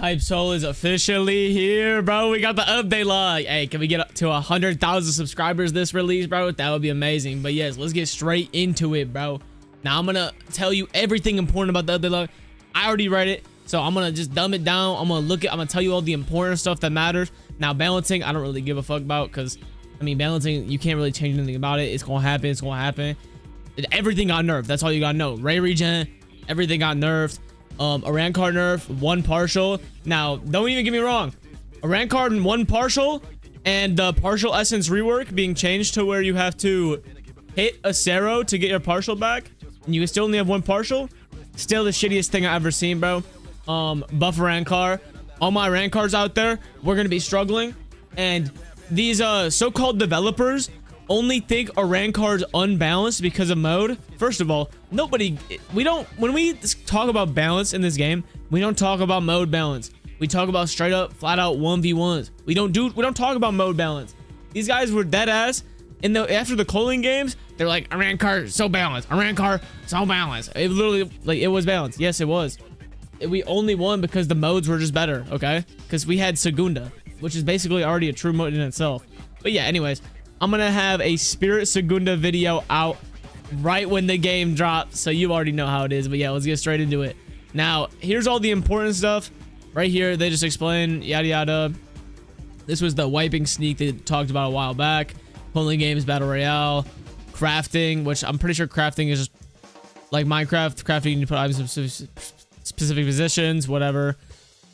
Type Soul is officially here, bro. We got the update log. Hey, can we get up to 100,000 subscribers this release, bro? That would be amazing. But yes, let's get straight into it, bro. Now I'm gonna tell you everything important about the update log. I already read it, so I'm gonna just dumb it down. I'm gonna tell you all the important stuff that matters. Now balancing, I don't really give a fuck about, because I mean balancing, you can't really change anything about it. It's gonna happen. It's gonna happen. Everything got nerfed. That's all you gotta know. Ray regen, everything got nerfed. A rank card nerf, one partial. Now, don't even get me wrong. A rank card and one partial, and the partial essence rework being changed to where you have to hit a Cero to get your partial back, and you can still only have one partial. Still the shittiest thing I've ever seen, bro. Buff rank card. All my rank cards out there, we're gonna be struggling, and these so-called developers only think a rank card's unbalanced because of mode. First of all, when we talk about balance in this game, we don't talk about mode balance. We talk about straight up flat out 1v1s. We don't talk about mode balance. These guys were dead ass after the Colin games. They're like, a rank card so balanced, a rank card so balanced. It literally, like, it was balanced. Yes, it was. We only won because the modes were just better, okay? Because we had Segunda, which is basically already a true mode in itself. But yeah, anyways, I'm gonna have a Spirit Segunda video out right when the game drops, so you already know how it is. But yeah, let's get straight into it. Now, here's all the important stuff. Right here, they just explain yada yada. This was the wiping sneak they talked about a while back. Pulling games, battle royale, crafting, which I'm pretty sure crafting is just like Minecraft. Crafting, you put items in specific positions, whatever.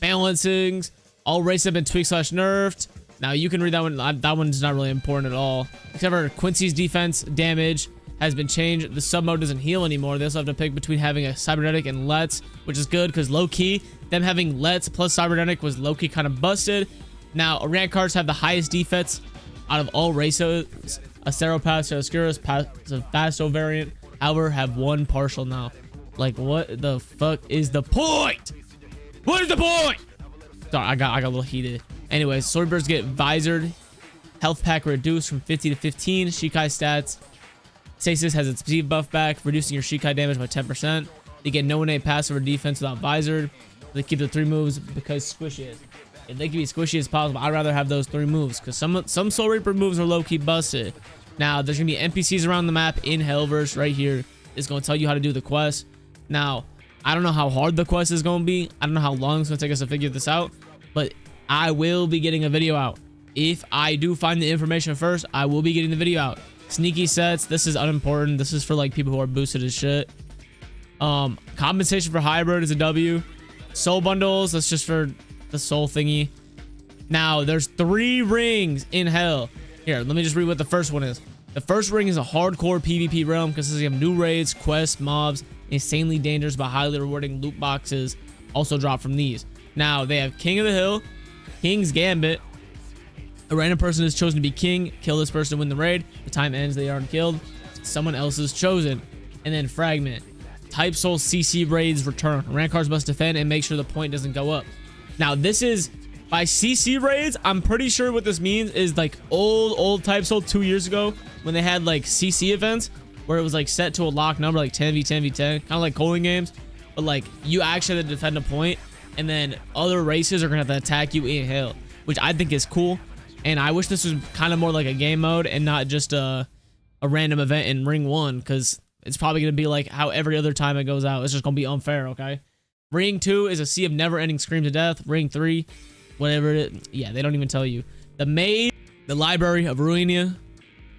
Balancings, all races have been tweaked / nerfed. Now you can read that one. That one's not really important at all. Except for Quincy's defense damage has been changed. The sub mode doesn't heal anymore. They also have to pick between having a cybernetic and let's, which is good because low key them having let's plus cybernetic was low key kind of busted. Now rank cards have the highest defense out of all races. A Cero Pass, Oscurus Pass, a Fasto variant. However, have one partial now. Like, what the fuck is the point? What is the point? Sorry, I got a little heated. Anyways, Swordbirds get visored. Health pack reduced from 50 to 15. Shikai stats. Stasis has its speed buff back, reducing your Shikai damage by 10%. They get no innate passive or defense without visored. They keep the 3 moves because squishy is. If they can be squishy as possible, I'd rather have those 3 moves because some Soul Reaper moves are low-key busted. Now, there's going to be NPCs around the map in Hellverse right here. It's going to tell you how to do the quest. Now, I don't know how hard the quest is going to be. I don't know how long it's going to take us to figure this out. But I will be getting a video out. If I do find the information first, I will be getting the video out. Sneaky sets, this is unimportant. This is for like people who are boosted as shit. Compensation for hybrid is a W. Soul bundles, that's just for the soul thingy. Now there's 3 rings in hell. Here, let me just read what the first one is. The first ring is a hardcore PvP realm consisting of new raids, quests, mobs, insanely dangerous but highly rewarding loot boxes also drop from these. Now they have King of the Hill, King's Gambit. A random person is chosen to be king. Kill this person to win the raid. The time ends, they aren't killed. Someone else is chosen. And then Fragment. Type Soul CC raids return. Rank cards must defend and make sure the point doesn't go up. Now this is by CC raids. I'm pretty sure what this means is like old Type Soul 2 years ago when they had like CC events where it was like set to a locked number, like 10v10v10, kind of like Colin games, but like you actually have to defend a point. And then other races are gonna have to attack you in hell, which I think is cool. And I wish this was kind of more like a game mode and not just a random event in Ring 1, because it's probably gonna be like how every other time it goes out. It's just gonna be unfair, okay? Ring 2 is a sea of never-ending screams of death. Ring 3, whatever it is, yeah, they don't even tell you. The Maid, the Library of Ruinia.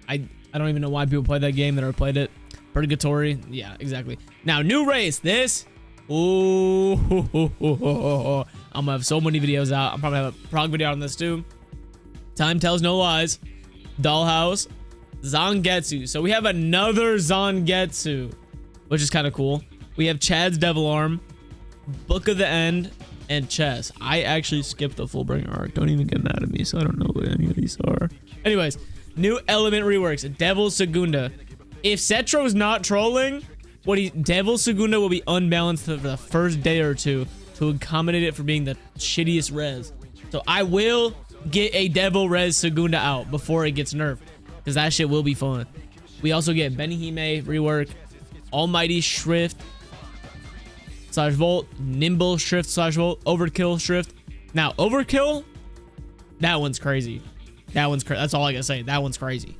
I don't even know why people play that game that ever played it. Purgatory, yeah, exactly. Now, new race, this. Ooh, I'm gonna have so many videos out. I'm probably have a prog video on this too. Time tells no lies. Dollhouse, Zangetsu. So we have another Zangetsu, which is kind of cool. We have Chad's Devil Arm, Book of the End, and Chess. I actually skipped the Fullbring arc. Don't even get mad at me, so I don't know what any of these are. Anyways, new element reworks. Devil Segunda. If Cetro's not trolling, Devil Segunda will be unbalanced for the first day or 2 to accommodate it for being the shittiest res. So I will get a Devil Res Segunda out before it gets nerfed, because that shit will be fun. We also get Benihime rework, Almighty Shrift / Volt, Nimble Shrift / Volt, Overkill Shrift, Now, Overkill, that one's crazy. That one's crazy. That's all I gotta say. That one's crazy.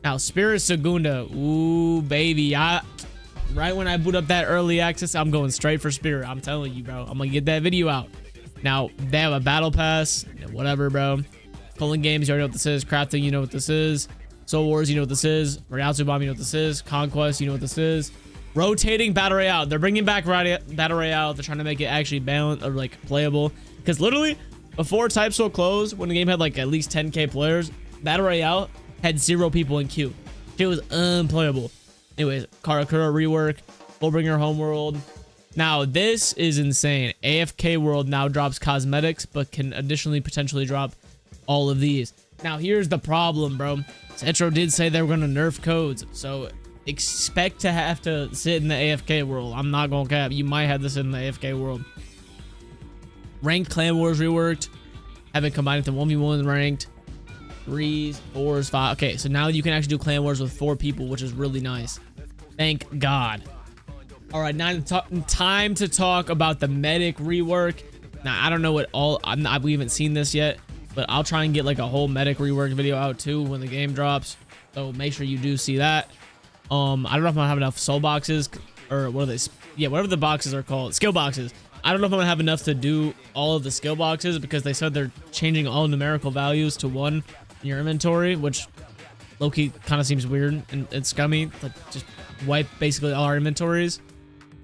Now, Spirit Segunda. Ooh, baby. Right when I boot up that early access, I'm going straight for Spirit. I'm telling you, bro. I'm gonna get that video out. Now, they have a battle pass. Whatever, bro. Culling Games, you already know what this is. Crafting, you know what this is. Soul Wars, you know what this is. Reality Bomb, you know what this is. Conquest, you know what this is. Rotating Battle Royale. They're bringing back Battle Royale. They're trying to make it actually balanced or like playable. Because literally, before Type Soul closed, when the game had like at least 10k players, Battle Royale had 0 people in queue. It was unplayable. Anyways, Karakura rework, Fullbringer Homeworld. Now, this is insane. AFK World now drops cosmetics, but can additionally potentially drop all of these. Now, here's the problem, bro. Centro did say they were going to nerf codes, so expect to have to sit in the AFK world. I'm not going to cap. You might have to sit in the AFK world. Ranked Clan Wars reworked. Haven't combined it to 1v1 ranked. 3s, 4s, 5. Okay, so now you can actually do Clan Wars with 4 people, which is really nice. Thank God. All right, now time to talk about the medic rework. Now, I don't know what all... we haven't seen this yet, but I'll try and get like a whole medic rework video out too when the game drops. So make sure you do see that. I don't know if I'm gonna have enough soul boxes or what are they? Yeah, whatever the boxes are called, skill boxes. I don't know if I'm gonna have enough to do all of the skill boxes because they said they're changing all numerical values to 1 in your inventory, which low-key kind of seems weird and scummy. Like just wipe basically all our inventories.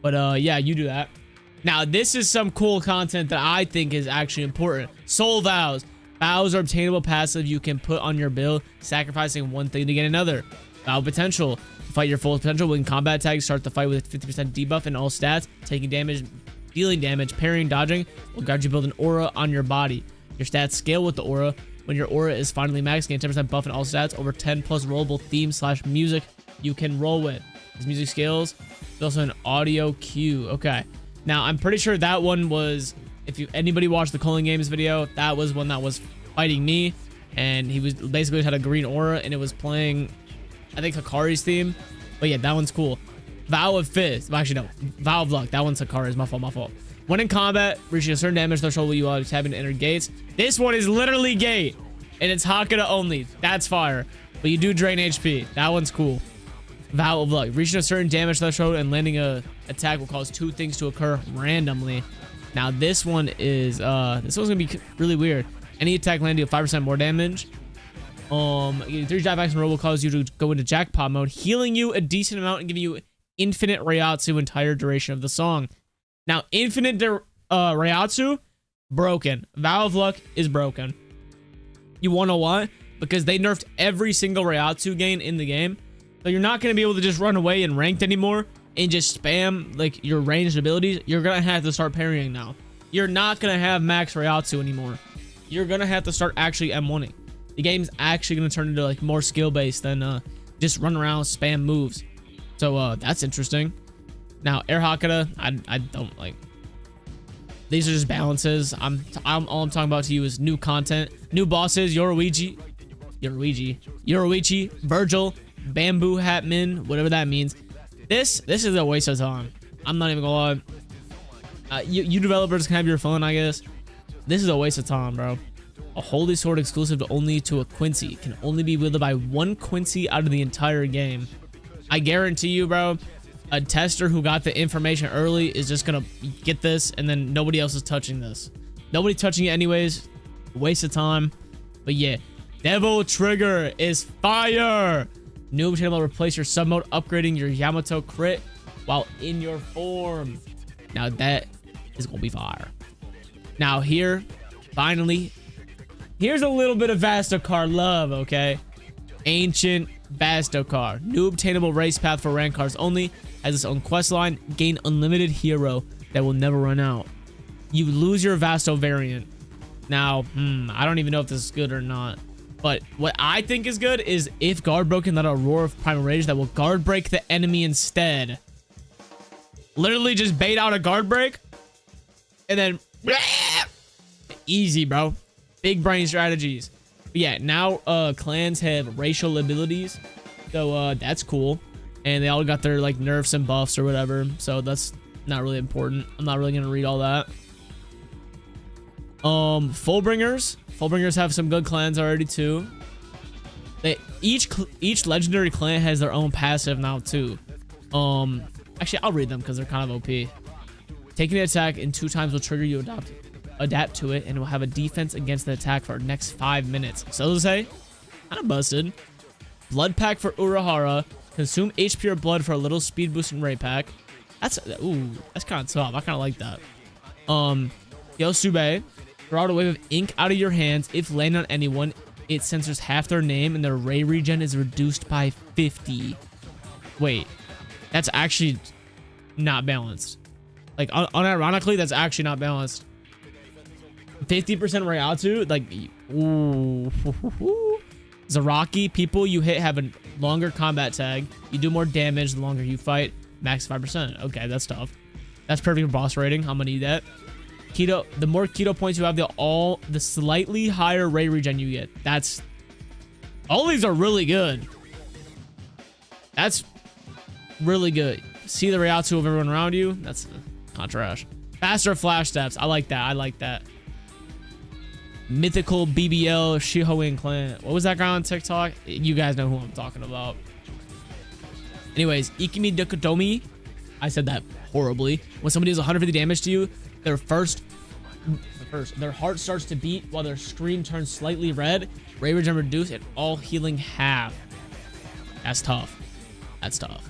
But yeah, you do that. Now this is some cool content that I think is actually important. Soul vows. Vows are obtainable passive you can put on your build, sacrificing one thing to get another. Vow potential. Fight your full potential when combat tags start the fight with 50% debuff in all stats. Taking damage, dealing damage, parrying, dodging will guard you build an aura on your body. Your stats scale with the aura. When your aura is finally maxed, gain 10% buff in all stats over 10 plus rollable themes / music you can roll with. His music scales. There's also an audio cue. Okay. Now I'm pretty sure that one was, if anybody watched the Culling Games video, that was one that was fighting me, and he was basically had a green aura and it was playing, I think, Hikari's theme. But yeah, that one's cool. Vow of Fist. Actually, no. Vow of Luck. That one's Hikari's. My fault. When in combat, reaching a certain damage threshold, you are tapping to enter gates. This one is literally gate, and it's Hakata only. That's fire. But you do drain HP. That one's cool. Vow of Luck. Reaching a certain damage threshold and landing a attack will cause 2 things to occur randomly. Now this one is this one's gonna be really weird. Any attack landing of 5% more damage. 3 dive action roll will cause you to go into jackpot mode, healing you a decent amount and giving you infinite Reiatsu entire duration of the song. Now, infinite Reiatsu, broken. Vow of Luck is broken. You wanna what? Because they nerfed every single Reiatsu gain in the game. So you're not gonna be able to just run away in ranked anymore and just spam like your ranged abilities. You're gonna have to start parrying now. You're not gonna have max Reiatsu anymore. You're gonna have to start actually M1ing. The game's actually gonna turn into like more skill based than just run around spam moves. So that's interesting. Now Air Hakata, I don't like. These are just balances. All I'm talking about to you is new content, new bosses. Yoruichi, Virgil, Bamboo Hat Min, whatever that means. This is a waste of time. I'm not even gonna lie. You developers can have your fun, I guess. This is a waste of time, bro. A Holy Sword exclusive only to a Quincy. Can only be wielded by 1 Quincy out of the entire game. I guarantee you, bro, a tester who got the information early is just gonna get this, and then nobody else is touching this. Nobody touching it anyways. Waste of time. But yeah, Devil Trigger is fire. New channel will replace your sub mode, upgrading your Yamato crit while in your form. Now that is gonna be fire. Now here, finally, here's a little bit of Vastokar love, okay? Ancient Vastokar. New obtainable race path for rank cards only. Has its own quest line. Gain unlimited hero that will never run out. You lose your Vasto variant. Now, I don't even know if this is good or not. But what I think is good is if guard broken, let a roar of primal rage that will guard break the enemy instead. Literally just bait out a guard break. And then easy, bro. Big brain strategies. But yeah, now clans have racial abilities, so that's cool, and they all got their like nerfs and buffs or whatever, so that's not really important. I'm not really gonna read all that. Fullbringers have some good clans already too. Each legendary clan has their own passive now too. Actually, I'll read them because they're kind of OP. Taking an attack in 2 times will trigger you adapt to it, and will have a defense against the attack for the next 5 minutes. So to say, kind of busted. Blood pack for Urahara. Consume HP or blood for a little speed boost and raid pack. That's kind of tough. I kind of like that. Yosube. Throw out a wave of ink out of your hands. If landing on anyone, it censors half their name and their ray regen is reduced by 50. Wait, that's actually not balanced. Like, unironically, that's actually not balanced. 50% Rayatu, like, ooh. Zaraki, people you hit have a longer combat tag. You do more damage the longer you fight. Max 5%. Okay, that's tough. That's perfect for boss rating. I'm gonna need that. Keto, the more keto points you have, the slightly higher ray regen you get. That's, all these are really good. That's really good. See the Rayatu of everyone around you. That's kind of trash. Faster flash steps. I like that. I like that. Mythical BBL Shihoin clan. What was that guy on TikTok? You guys know who I'm talking about. Anyways, Ikimi Dukotomi. I said that horribly. When somebody does 150 damage to you, their heart starts to beat while their screen turns slightly red. Ray regen reduced and all healing half. That's tough. That's tough.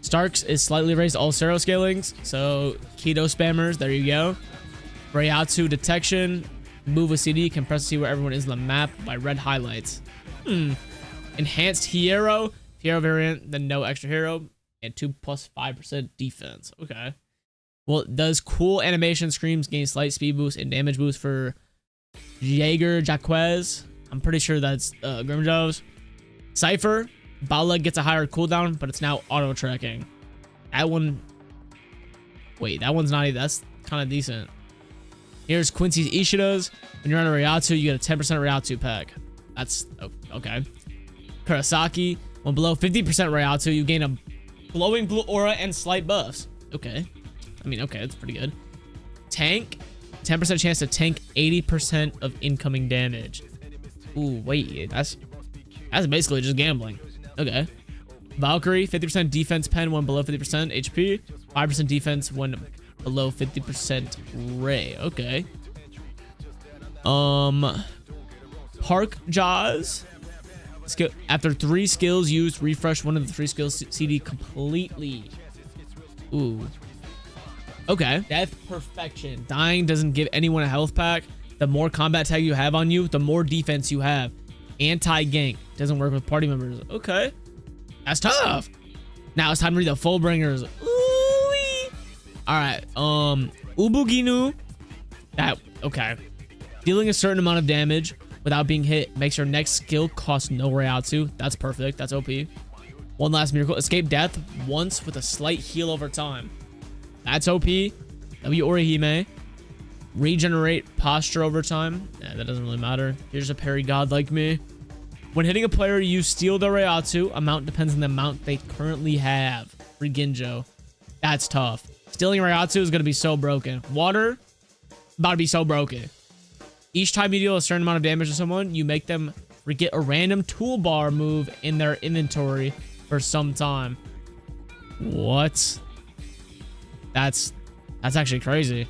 Starks is slightly raised all zero scalings. So keto spammers, there you go. Rayatu detection. Move a CD, can press to see where everyone is on the map by red highlights. Enhanced hero variant, then no extra hero, and 2 plus 5% defense. Okay. Well, it does cool animation screams, gain slight speed boost and damage boost for Jaeger Jaquez. I'm pretty sure that's Grimjaw's. Cypher, Bala gets a higher cooldown, but it's now auto tracking. That one, wait, that one's not even, that's kind of decent. Here's Quincy's Ishida's. When you're on a Rayatu, you get a 10% Rayatu pack. That's okay. Kurosaki. When below 50% Rayatu, you gain a glowing blue aura and slight buffs. Okay. I mean, okay, that's pretty good. Tank. 10% chance to tank 80% of incoming damage. Ooh, wait. That's basically just gambling. Okay. Valkyrie. 50% defense pen when below 50% HP. 5% defense when below 50% ray. Okay. Park Jaws. Skill after 3 skills used, refresh one of the 3 skills CD completely. Ooh. Okay. Death perfection. Dying doesn't give anyone a health pack. The more combat tag you have on you, the more defense you have. Anti-gank. Doesn't work with party members. Okay. That's tough. Now it's time to read the Fullbringers. All right, Ubuginu. That, okay. Dealing a certain amount of damage without being hit makes your next skill cost no Rayatu. That's perfect. That's OP. One last miracle. Escape death once with a slight heal over time. That's OP. W Orihime. Regenerate posture over time. Yeah, that doesn't really matter. Here's a parry god like me. When hitting a player, you steal the Rayatu. Amount depends on the amount they currently have. Free Ginjo. That's tough. Stealing Rayatu is going to be so broken. Water, about to be so broken. Each time you deal a certain amount of damage to someone, you make them get a random toolbar move in their inventory for some time. What? That's actually crazy.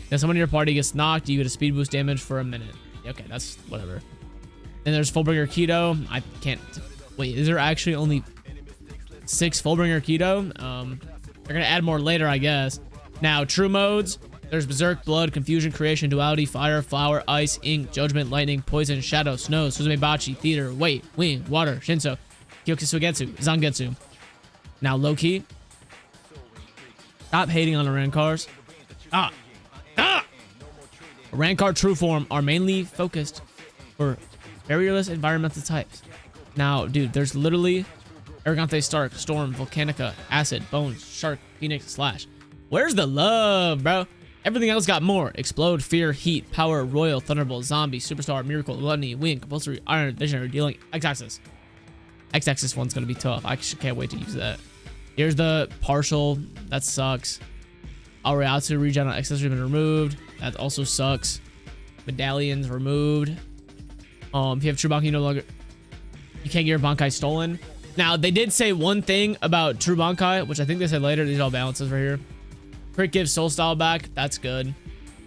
If someone in your party gets knocked, you get a speed boost damage for a minute. Okay, that's whatever. Then there's Fullbringer Keto. I can't... Wait, is there actually only 6 Fullbringer Keto? They're going to add more later, I guess. Now, true modes. There's Berserk, Blood, Confusion, Creation, Duality, Fire, Flower, Ice, Ink, Judgment, Lightning, Poison, Shadow, Snow, Suzumebachi, Theater, Weight, Wind, Water, Shinso, Kyokisugetsu, Zangetsu. Now, low-key. Stop hating on the Rancars. Rancor True Form are mainly focused for barrierless environmental types. Now, dude, there's literally Argante, Stark, Storm, Volcanica, Acid, Bones, Shark, Phoenix, Slash. Where's the love, bro? Everything else got more. Explode, Fear, Heat, Power, Royal, Thunderbolt, Zombie, Superstar, Miracle, Gluttony, Wing, Compulsory, Iron, Visionary, Dealing, X-Axis. X-Axis one's gonna be tough. I can't wait to use that. Here's the partial. That sucks. Auriatsu regen on X-Axis has been removed. That also sucks. medallions removed. If you have true Bankai, you can't get your Bankai stolen. Now, they did say one thing about true Bankai, which I think they said later. These are all balances right here. Crit gives soul style back. That's good.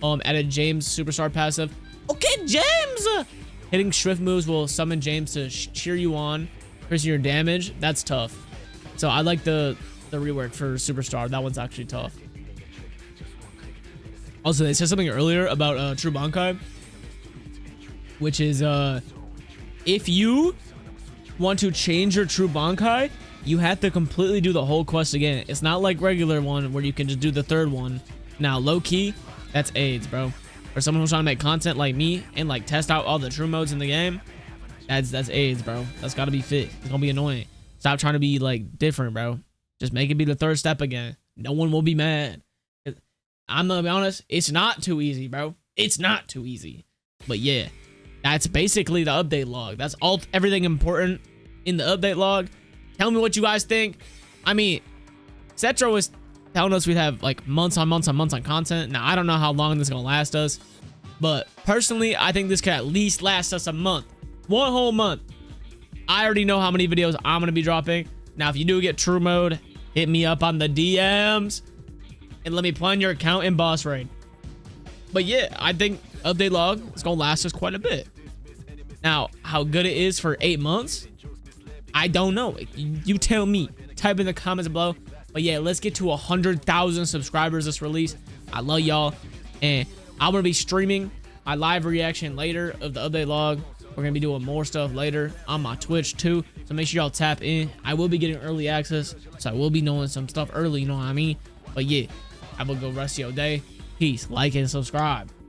Added James superstar passive. Okay, James! Hitting Swift moves will summon James to cheer you on. Increasing your damage. That's tough. So I like the rework for superstar. That one's actually tough. Also, they said something earlier about true Bankai, which is if you want to change your true Bankai, you have to completely do the whole quest again. It's not like regular one where you can just do the third one. Now, low key, that's AIDS, bro. For someone who's trying to make content like me and like test out all the true modes in the game, that's AIDS, bro. That's gotta be fixed. It's gonna be annoying. Stop trying to be like different, bro. Just make it be the third step again. No one will be mad. I'm gonna be honest, it's not too easy, bro. It's not too easy. But yeah, that's basically the update log. That's everything important in the update log. Tell me what you guys think. I mean, Cetro was telling us we'd have like months on content. Now, I don't know how long this is gonna last us, but personally, I think this could at least last us a month. One whole month. I already know how many videos I'm gonna be dropping. Now, if you do get true mode, hit me up on the DMs and let me plan your account in boss raid. But yeah, I think update log is gonna last us quite a bit. Now, how good it is for 8 months, I don't know. You tell me. Type in the comments below. But yeah, let's get to 100,000 subscribers this release. I love y'all, and I'm gonna be streaming my live reaction later of the update log. We're gonna be doing more stuff later on my Twitch too, so make sure y'all tap in. I will be getting early access, so I will be knowing some stuff early, you know what I mean? But yeah, have a good rest of your day. Peace, like and subscribe.